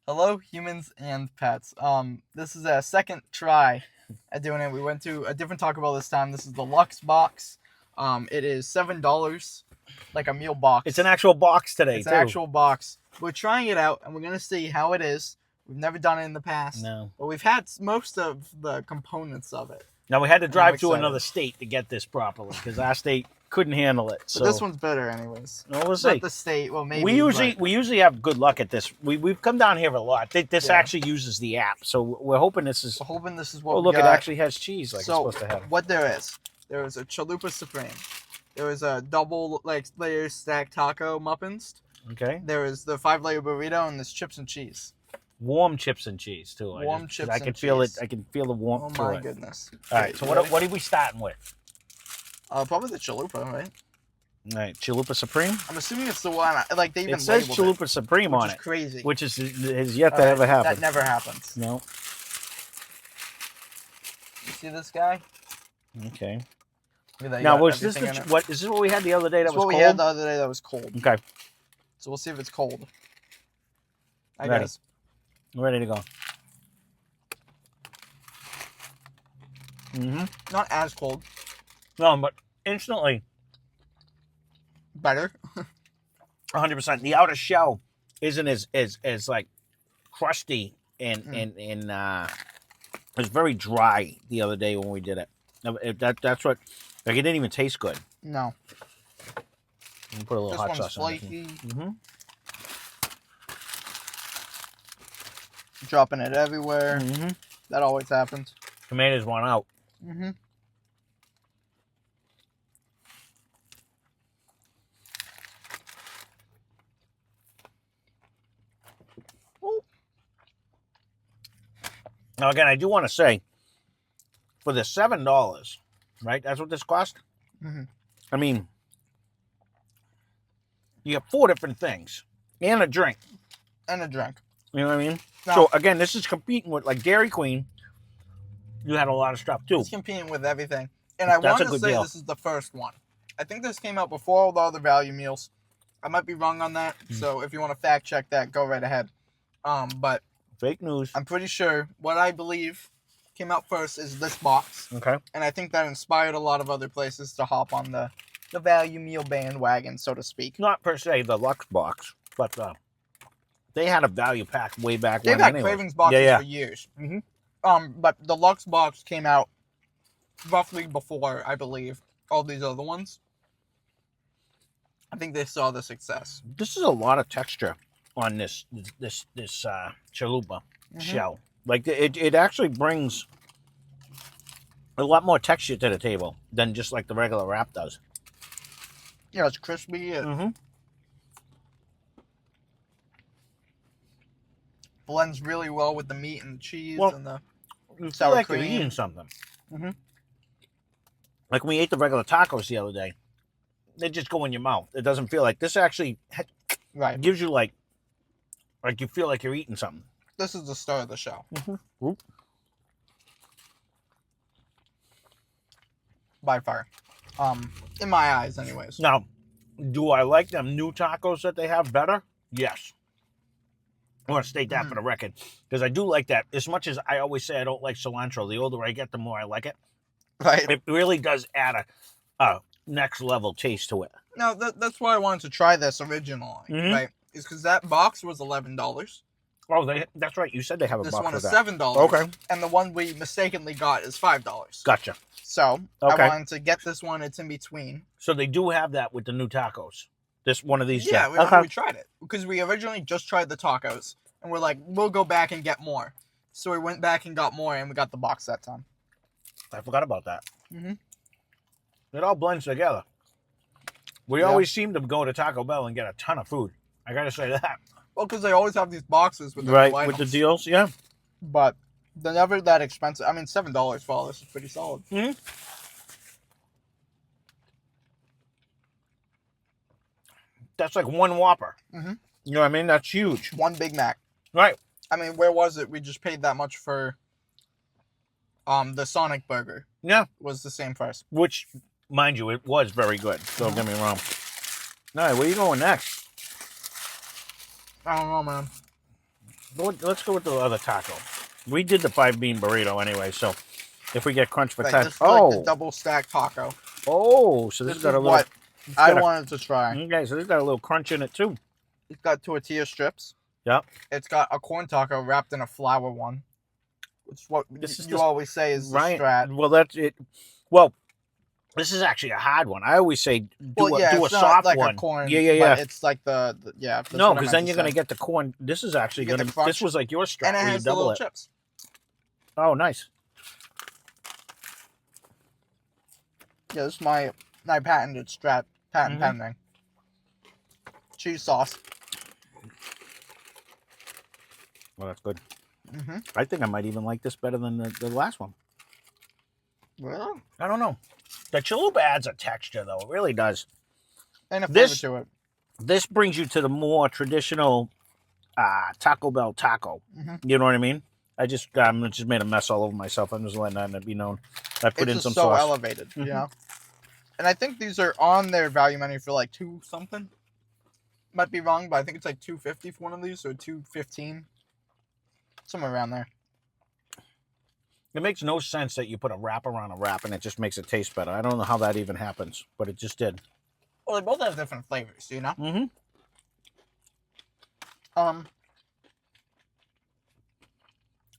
Hello, humans and pets. This is a second try at doing it. We went to a different Taco Bell this time. This is the Luxe box. It is $7, like a meal box. It's an actual box today, It's an too. actual box. We're trying it out, and we're gonna see how it is. We've never done it in the past. No. But we've had most of the components of it. Now, we had to I'm drive to excited. another state to get this properly because our state couldn't handle it. But So this one's better, anyways. no, we'll see. Not the state. Well, maybe. We usually have good luck at this. We've come down here a lot. This actually uses the app, so we're hoping this is. We're hoping this is what. Oh, we look! got. It actually has cheese like So, it's supposed to have. what there is a Chalupa Supreme. There is a double layer stacked taco muffins. Okay. There is the 5-layer burrito, and there's chips and cheese. Warm chips and cheese too. Warm chips I can and feel cheese. it. I can feel the warmth. Oh my to it. goodness! All right. So what are we starting with? Probably the Chalupa, right? All right, Chalupa Supreme. I'm assuming it's the one. Like they even It says labeled Chalupa Supreme which on is it, crazy. which is yet to ever happen. That never happens. No. You see this guy? Okay. Look at that, you Now, got was this everything in it. what is this what we had the other day that That's was what cold? we had the other day that was cold. Okay, So we'll see if it's cold. I Ready. guess. I'm ready to go. Not as cold. No, but instantly, Better. 100%. The outer shell isn't as like crusty and it was very dry the other day when we did it. That's what like it didn't even taste good. No. You can put a little This hot one's sauce on it. flaky. Mm-hmm. Dropping it everywhere. Mm-hmm. That always happens. Tomatoes went out. Mm-hmm. Now again, I do want to say, for the $7, right? That's what this cost. Mm-hmm. I mean, you have 4 different things and a drink. And a drink. You know what I mean? No. So again, this is competing with like Dairy Queen. You had a lot of stuff too. It's competing with everything. And I That's want a to good say deal. this is the first one. I think this came out before all the other value meals. I might be wrong on that. So if you want to fact check that, go right ahead. But Fake news. I'm pretty sure what I believe came out first is this box. Okay. And I think that inspired a lot of other places to hop on the value meal bandwagon, so to speak. Not per se the Luxe box, but they had a value pack way back They've when. had anyways. Cravings boxes Yeah. for years. Mhm. But the Luxe box came out roughly before, I believe, all these other ones. I think they saw the success. This is a lot of texture on this chalupa shell. Like it actually brings a lot more texture to the table than just like the regular wrap does. Yeah, it's crispy. It Mm-hmm. blends really well with the meat and the cheese Well, and the You feel sour like cream. you're eating something. Mhm. Like when we ate the regular tacos the other day, they just go in your mouth. It doesn't feel like this. Actually Right. gives you like you feel like you're eating something. This is the start of the show. Oop. By far. In my eyes, anyways. Now, do I like them new tacos that they have better? Yes. I want to state that for the record because I do like that. As much as I always say I don't like cilantro, the older I get, the more I like it. Right. It really does add a next level taste to it. No, that's why I wanted to try this originally, Mhm. right? Is because that box was $11. Oh, that's right. You said they have a This box one with is that. $7. Okay. And the one we mistakenly got is $5. Gotcha. So Okay. I wanted to get this one. It's in between. So they do have that with the new tacos. This one of these. Yeah, okay. we tried it because we originally just tried the tacos, and we're like, we'll go back and get more. So we went back and got more, and we got the box that time. I forgot about that. Mhm. It all blends together. We Yeah. always seem to go to Taco Bell and get a ton of food. I gotta say that. Well, because they always have these boxes with the Right, new with the items. deals, yeah. But they're never that expensive. I mean, $7 for all this is pretty solid. Mhm. That's like one Whopper. Mhm. You know what I mean? That's huge. One Big Mac. Right. I mean, where was it? We just paid that much for the Sonic burger. Yeah. Was the same price. Which, mind you, it was very good. Don't get me wrong. All right, where are you going next? I don't know, man. Let's go with the other taco. We did the 5-bean burrito anyway, so if we get crunch for Like, taco. this is like the double stack taco. So this This has got is a little. what I wanted to try. Okay, so this got a little crunch in it too. It's got tortilla strips. Yep. It's got a corn taco wrapped in a flour one. Which is what you always say is the strat. Well, that's it. Well, this is actually a hard one. I always say do a soft like one. A corn, yeah. But it's like the yeah. No, because then you're gonna get the corn. This is actually gonna. This was like your strat. And it has the little chips. Oh, nice. Yeah, this is my patented strat. Pending. Cheese sauce. Well, that's good. I think I might even like this better than the last one. Well, I don't know. The chalupa adds a texture, though. It really does. And a flavor to it. This brings you to the more traditional Taco Bell taco. You know what I mean? I just made a mess all over myself. I'm just letting that be known. I put in some sauce. It's so elevated, you know? And I think these are on their value menu for like $2 something. Might be wrong, but I think it's like $2.50 for one of these, or $2.15. Somewhere around there. It makes no sense that you put a wrap around a wrap and it just makes it taste better. I don't know how that even happens, but it just did. Well, they both have different flavors, you know?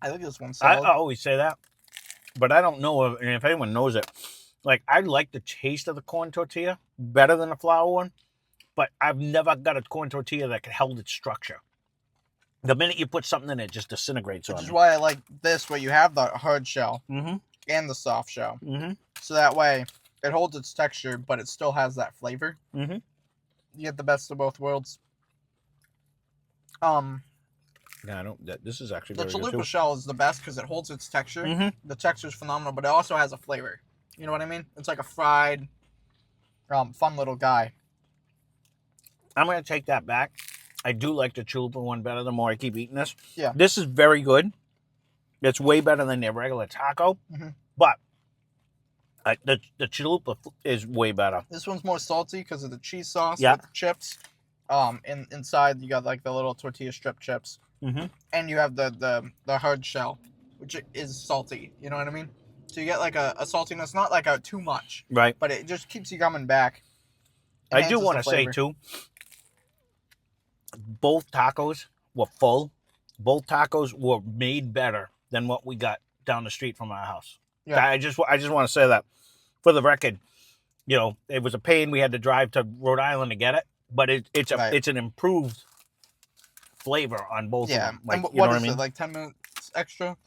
I think this one's solid. I always say that, but I don't know if anyone knows it. Like, I like the taste of the corn tortilla better than the flour one, but I've never got a corn tortilla that held its structure. The minute you put something in it, just disintegrates on me. Which is why I like this, where you have the hard shell and the soft shell. So that way, it holds its texture, but it still has that flavor. You get the best of both worlds. Yeah, I don't. This is actually the very good chalupa too. shell is the best because it holds its texture. The texture is phenomenal, but it also has a flavor. You know what I mean? It's like a fried, fun little guy. I'm gonna take that back. I do like the chalupa one better the more I keep eating this. Yeah. This is very good. It's way better than their regular taco. But the chalupa is way better. This one's more salty because of the cheese sauce with the chips. Inside you got like the little tortilla strip chips. And you have the hard shell, which is salty. You know what I mean? So you get like a saltiness, not like a too much. Right. But it just keeps you coming back. I do want to say too, both tacos were full. Both tacos were made better than what we got down the street from our house. Yeah. I just want to say that for the record. You know, it was a pain. We had to drive to Rhode Island to get it, but it's an improved flavor on both of them. Like, and what is it? Like 10 minutes extra?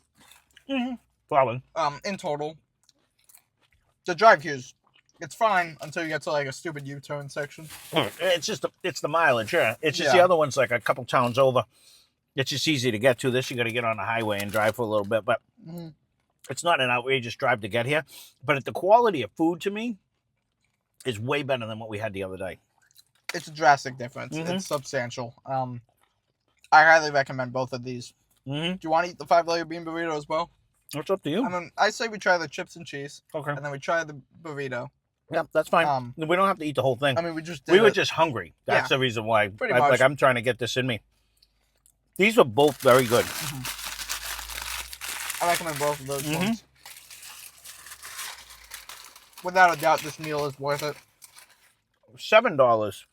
Probably. In total. The drive here's it's fine until you get to like a stupid U-turn section. It's the mileage, yeah. It's just the other one's like a couple towns over. It's just easy to get to. This you got to get on the highway and drive for a little bit, but it's not an outrageous drive to get here. But the quality of food to me is way better than what we had the other day. It's a drastic difference. It's substantial. I highly recommend both of these. Do you want to eat the 5-layer bean burrito as well? It's up to you. I mean, I say we try the chips and cheese. Okay. And then we try the burrito. Yeah, that's fine. We don't have to eat the whole thing. I mean, we were just hungry. That's the reason why. Pretty much. Like, I'm trying to get this in me. These were both very good. I recommend both of those ones. Without a doubt, this meal is worth it. $7,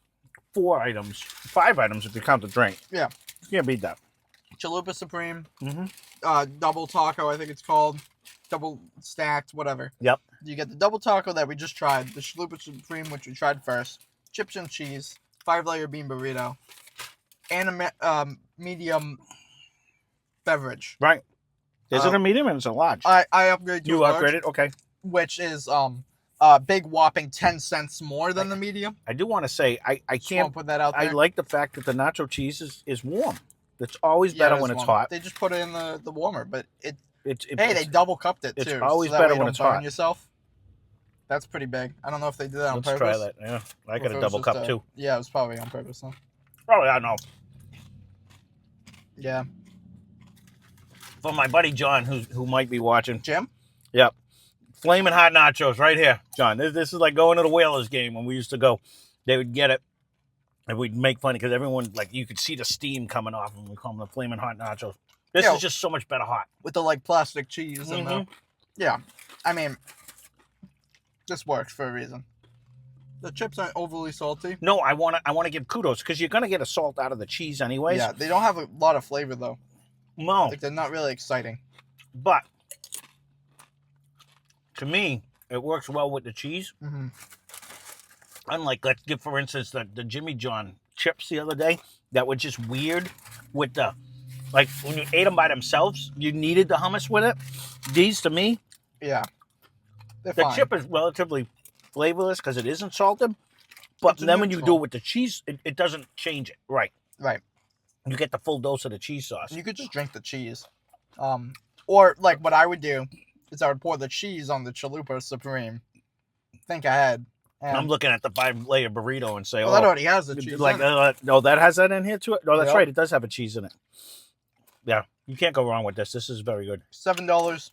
4 items, 5 items if you count the drink. Yeah. You can't beat that. Chalupa Supreme. Double taco, I think it's called. Double stacked, whatever. Yep. You get the double taco that we just tried, the Chalupa Supreme, which we tried first, chips and cheese, 5-layer bean burrito, and a medium beverage. Right. Is it a medium and it's a large? I upgraded to You a large, upgraded? Okay. which is big whopping 10 cents more than the medium. I do want to say I can't put that out there. I like the fact that the nacho cheese is warm. It's always better when it's hot. They just put it in the warmer, but they double cupped it too. It's always so better when it's hot. Yourself. That's pretty big. I don't know if they did that on purpose. Let's try that. Yeah, I got a double cup too. Yeah, it was probably on purpose though. Probably, I don't know. Yeah. For my buddy John, who might be watching. Jim? Yep. Flaming hot nachos right here, John. This is like going to the Whalers game when we used to go. They would get it. And we'd make fun because everyone, like, you could see the steam coming off and we call them the flaming hot nachos. This is just so much better hot. With the, like, plastic cheese and the... Yeah. I mean, this works for a reason. The chips aren't overly salty. No, I want to give kudos because you're going to get a salt out of the cheese anyways. Yeah, they don't have a lot of flavor, though. No. Like, they're not really exciting. But, to me, it works well with the cheese. Mm-hmm. Unlike, let's give, for instance, the Jimmy John chips the other day that were just weird with the, like, when you ate them by themselves, you needed the hummus with it. These, to me, yeah, the chip is relatively flavorless because it isn't salted. But then when you do it with the cheese, it doesn't change it. Right. Right. You get the full dose of the cheese sauce. You could just drink the cheese. Or, like, what I would do is I would pour the cheese on the Chalupa Supreme. Think ahead. And I'm looking at the 5-layer burrito and say, well, that already has the cheese like, in it. No, that has that in here too? No, that's Yep. right. It does have a cheese in it. Yeah, you can't go wrong with this. This is very good. $7.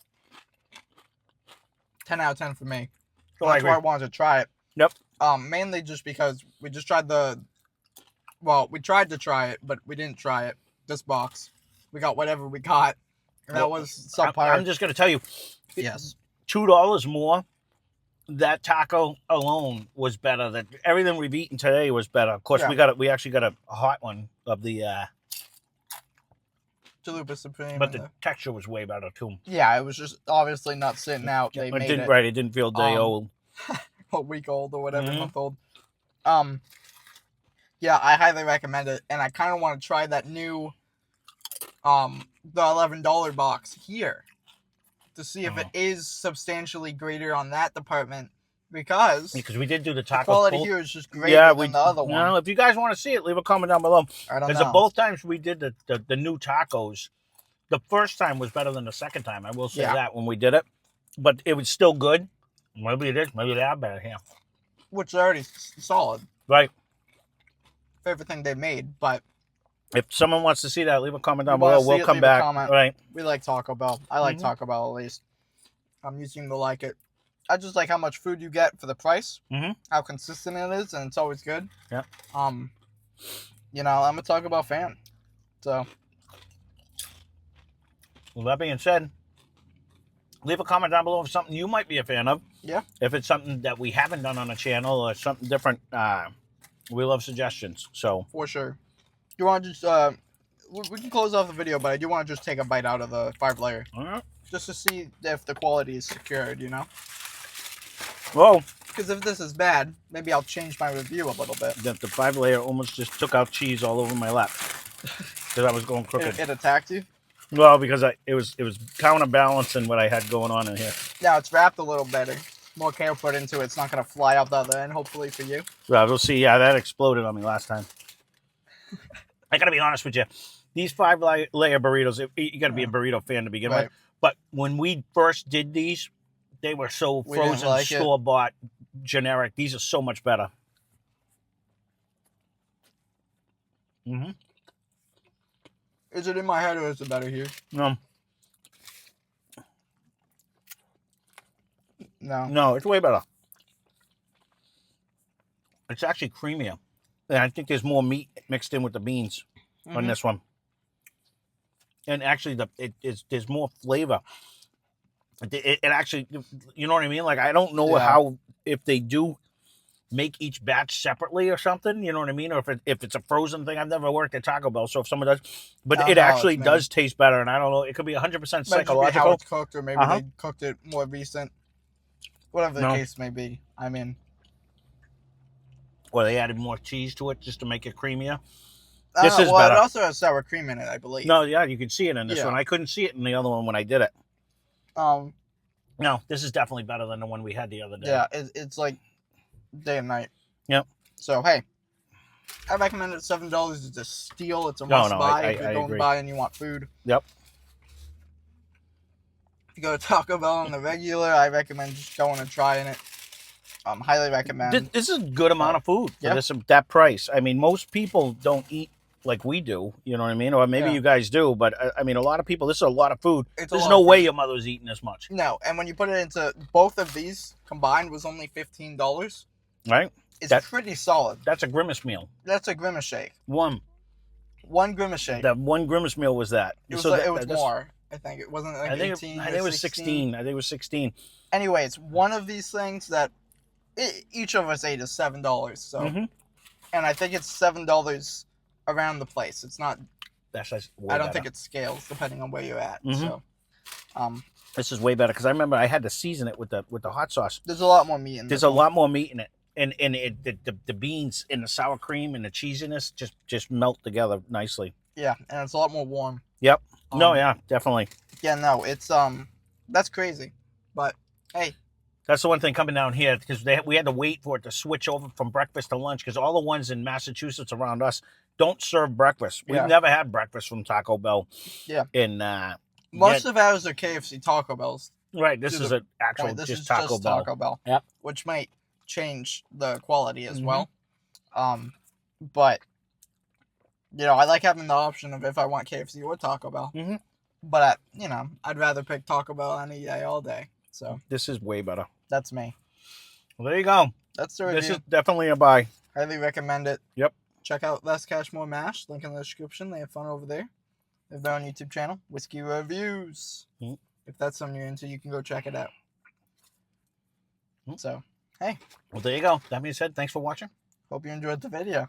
10 out of 10 for me. Oh, That's why I wanted to try it. Yep. Mainly just because we just tried we tried to try it, but we didn't try it. This box. We got whatever we got. And that was subpar. I'm just going to tell you. Yes. $2 more. That taco alone was better. That everything we've eaten today was better. Of course, we actually got a hot one of the Chalupa Supreme. But the texture was way better too. Yeah, it was just obviously not sitting out. They made it. Right, it didn't feel day old. A week old or whatever, month old. Yeah, I highly recommend it, and I kind of want to try that new, the $11 box here, to see if it is substantially greater on that department, because we did do the taco. The quality here is just greater than the other one. If you guys want to see it, leave a comment down below. I don't know. Because both times we did the new tacos, the first time was better than the second time. I will say that when we did it, but it was still good. Maybe it is. Maybe they are better here. Which is already solid. Right. Favorite thing they made, but if someone wants to see that, leave a comment down below. We'll come back. Right. We like Taco Bell. I like Taco Bell at least. You seem to like it. I just like how much food you get for the price. How consistent it is, and it's always good. Yeah. You know, I'm a Taco Bell fan. So. Well, that being said, leave a comment down below if something you might be a fan of. Yeah. If it's something that we haven't done on the channel or something different, we love suggestions. So. For sure. You want to just, we can close off the video, but I do want to just take a bite out of the 5-layer. All right. Just to see if the quality is secured, you know? Whoa. Because if this is bad, maybe I'll change my review a little bit. The 5-layer almost just took out cheese all over my lap. Because I was going crooked. It attacked you? Well, because it was counterbalancing what I had going on in here. Now it's wrapped a little better. More care put into it. It's not going to fly out the other end, hopefully for you. Well, we'll see. Yeah, that exploded on me last time. I got to be honest with you. These 5-layer burritos, you got to be a burrito fan to begin with. But when we first did these, they were so frozen, store-bought, generic. These are so much better. Is it in my head or is it better here? No. No. No, it's way better. It's actually creamier. And I think there's more meat mixed in with the beans on this one. And actually, there's more flavor. It actually, you know what I mean? Like, I don't know how, if they do make each batch separately or something, you know what I mean? Or if it's a frozen thing. I've never worked at Taco Bell, so if someone does. But it actually does taste better, and I don't know. It could be 100% psychological. How it's cooked, or maybe they cooked it more recent. Whatever the case may be. I mean. Or they added more cheese to it just to make it creamier. This is better. It also has sour cream in it, I believe. No, yeah, you can see it in this one. I couldn't see it in the other one when I did it. No, this is definitely better than the one we had the other day. Yeah, it's like day and night. Yep. So, hey, I recommend it. $7 is a steal. It's a must-buy if you're going to buy and you want food. Yep. If you go to Taco Bell on the regular, I recommend just going and trying it. Highly recommend. This is a good amount of food for that price. I mean, most people don't eat like we do, you know what I mean? Or maybe you guys do, but I mean, a lot of people, this is a lot of food. There's no way your mother's eating this much. No, and when you put it into both of these combined was only $15. Right. is pretty solid. That's a Grimace meal. That's a Grimace shake. One Grimace shake. That one Grimace meal was that. It was, so it was more. I think it wasn't like 18. I think it was 16. I think it was 16. Anyways, one of these things that each of us ate is $7. So, and I think it's $7 around the place. It's not. I don't think it scales depending on where you're at. So, this is way better because I remember I had to season it with the hot sauce. There's a lot more meat in it. There's a lot more meat in it, and the beans and the sour cream and the cheesiness just melt together nicely. Yeah, and it's a lot more warm. Yep. No, yeah, definitely. Yeah, no, it's that's crazy, but hey. That's the one thing coming down here because we had to wait for it to switch over from breakfast to lunch because all the ones in Massachusetts around us don't serve breakfast. We've never had breakfast from Taco Bell. Yeah. And most of ours are KFC Taco Bells. Right. This is an actual just Taco Bell. Taco Bell. Yep. Which might change the quality as well. But you know, I like having the option of if I want KFC or Taco Bell. But you know, I'd rather pick Taco Bell any day, all day. So this is way better. That's me. Well, there you go. That's the review. This is definitely a buy. Highly recommend it. Yep. Check out Less Cash More Mash. Link in the description. They have fun over there. They have their own YouTube channel, Whiskey Reviews. If that's something you're into, you can go check it out. So, hey. Well, there you go. That being said, thanks for watching. Hope you enjoyed the video.